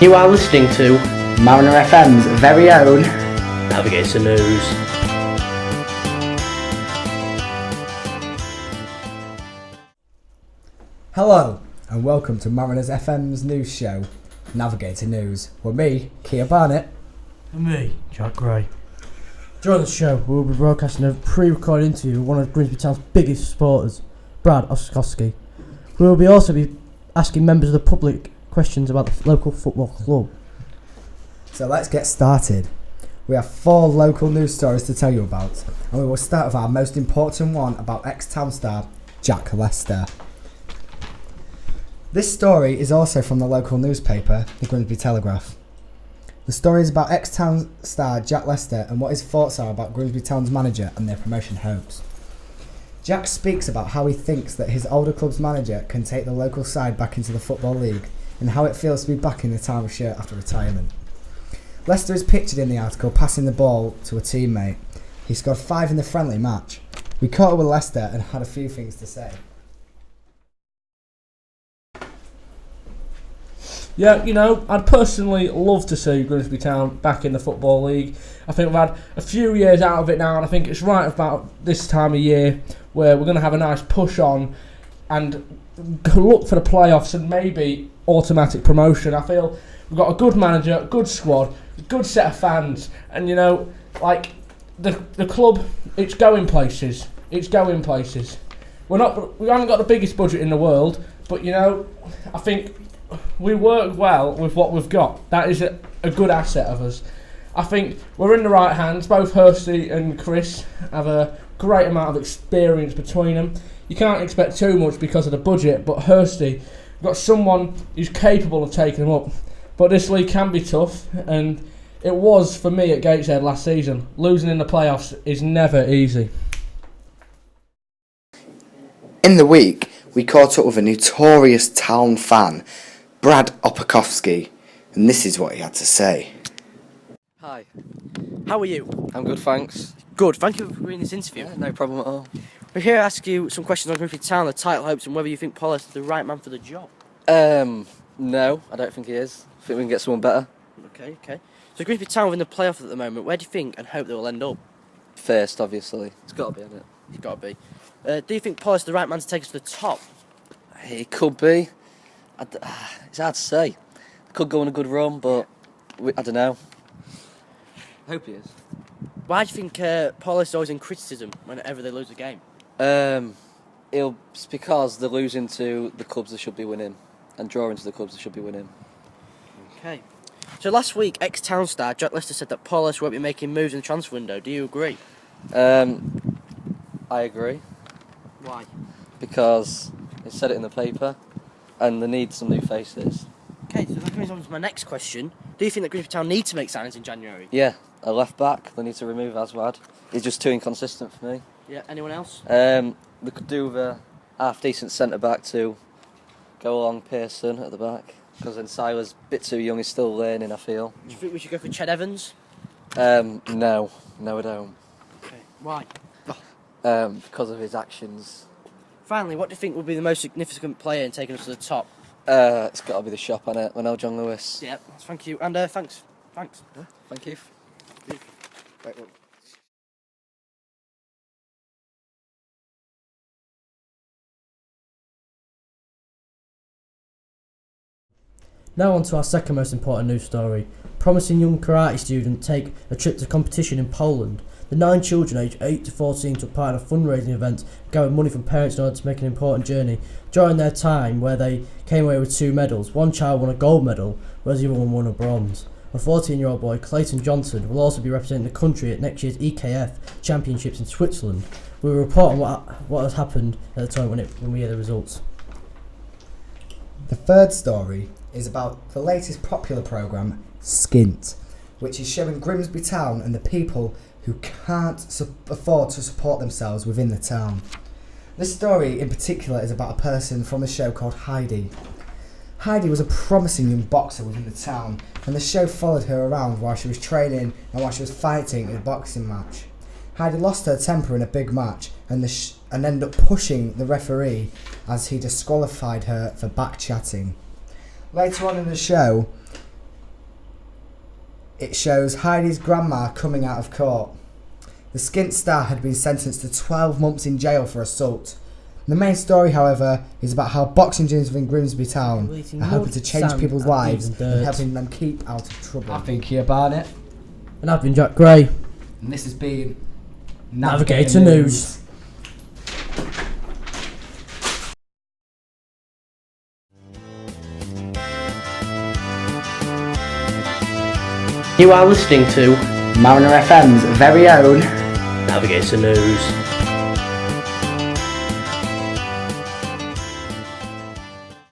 You are listening to Mariner FM's very own Navigator News. Hello and welcome to Mariners FM's news show, Navigator News, with me, Keir Barnett. And me, Jack Gray. During the show, we will be broadcasting a pre-recorded interview with one of Grimsby Town's biggest supporters, Brad Oskowski. We will also be asking members of the public questions about the local football club. So let's get started. We have 4 local news stories to tell you about, and we will start with our most important one about ex-Town star Jack Lester. This story is also from the local newspaper, the Grimsby Telegraph. The story is about ex-Town star Jack Lester and what his thoughts are about Grimsby Town's manager and their promotion hopes. Jack speaks about how he thinks that his older club's manager can take the local side back into the Football League and how it feels to be back in the Town shirt after retirement. Lester is pictured in the article passing the ball to a teammate. He scored 5 in the friendly match. We caught up with Lester and had a few things to say. Yeah, I'd personally love to see Grimsby Town back in the Football League. I think we've had a few years out of it now, and I think it's right about this time of year where we're going to have a nice push on and look for the playoffs and maybe automatic promotion. I feel we've got a good manager, a good squad, a good set of fans, and the club, it's going places. It's going places. We haven't got the biggest budget in the world, but I think we work well with what we've got. That is a good asset of us. I think we're in the right hands. Both Hursty and Chris have a great amount of experience between them. You can't expect too much because of the budget, but Hursty, we've got someone who's capable of taking them up. But this league can be tough, and it was for me at Gateshead last season. Losing in the playoffs is never easy. In the week, we caught up with a notorious Town fan, Brad Opakowski, and this is what he had to say. Hi. How are you? I'm good, thanks. Good, thank you for doing this interview. Yeah, no problem at all. We're here to ask you some questions on Grimsby Town, the title hopes, and whether you think Paul is the right man for the job. No, I don't think he is. I think we can get someone better. Okay. So Grimsby Town are in the playoff at the moment. Where do you think and hope they will end up? First, obviously. It's got to be, isn't it? It's got to be. Do you think Paul is the right man to take us to the top? He could be. It's hard to say. Could go on a good run, but I don't know. I hope he is. Why do you think Paul is always in criticism whenever they lose a game? It's because they're losing to the clubs they should be winning and drawing to the clubs they should be winning. Okay. So last week, ex-Town star Jack Lester said that Paul won't be making moves in the transfer window. Do you agree? I agree. Why? Because they said it in the paper and they need some new faces. Okay, so that brings on to my next question. Do you think that Grimsby Town need to make signings in January? Yeah, a left back. They need to remove Aswad. He's just too inconsistent for me. Yeah, anyone else? They could do with a half-decent centre-back to go along Pearson at the back. Because then Siler's a bit too young, he's still learning, I feel. Do you think we should go for Ched Evans? No, I don't. Okay, why? Because of his actions. Finally, what do you think would be the most significant player in taking us to the top? It's got to be the shop on it. Lionel John Lewis. Yep, thank you. And thanks. Thank you. Right, well. Now on to our second most important news story. Promising young karate student take a trip to competition in Poland. The 9 children aged 8 to 14 took part in a fundraising event, gathering money from parents in order to make an important journey. During their time, where they came away with 2 medals, one child won a gold medal, whereas the other one won a bronze. A 14-year-old boy, Clayton Johnson, will also be representing the country at next year's EKF Championships in Switzerland. We will report on what has happened at the time when we hear the results. The third story is about the latest popular programme, Skint, which is showing Grimsby Town and the people who can't afford to support themselves within the town. This story in particular is about a person from the show called Heidi. Heidi was a promising young boxer within the town, and the show followed her around while she was training and while she was fighting in a boxing match. Heidi lost her temper in a big match and ended up pushing the referee as he disqualified her for back-chatting. Later on in the show, It shows Heidi's grandma coming out of court. The skint star had been sentenced to 12 months in jail for assault. The main story, however, is about how boxing gyms within Grimsby Town are hoping to change people's lives and helping them keep out of trouble. I've been Keir Barnett. And I've been Jack Gray. And this has been Navigator News. You are listening to Mariner FM's very own Navigator News.